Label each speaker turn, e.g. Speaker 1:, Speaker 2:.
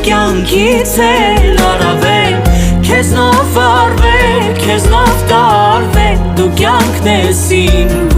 Speaker 1: կյանքից էլ առավել Քեզնով վարվել, քեզնով տարվել Դու կյանքն ես իմ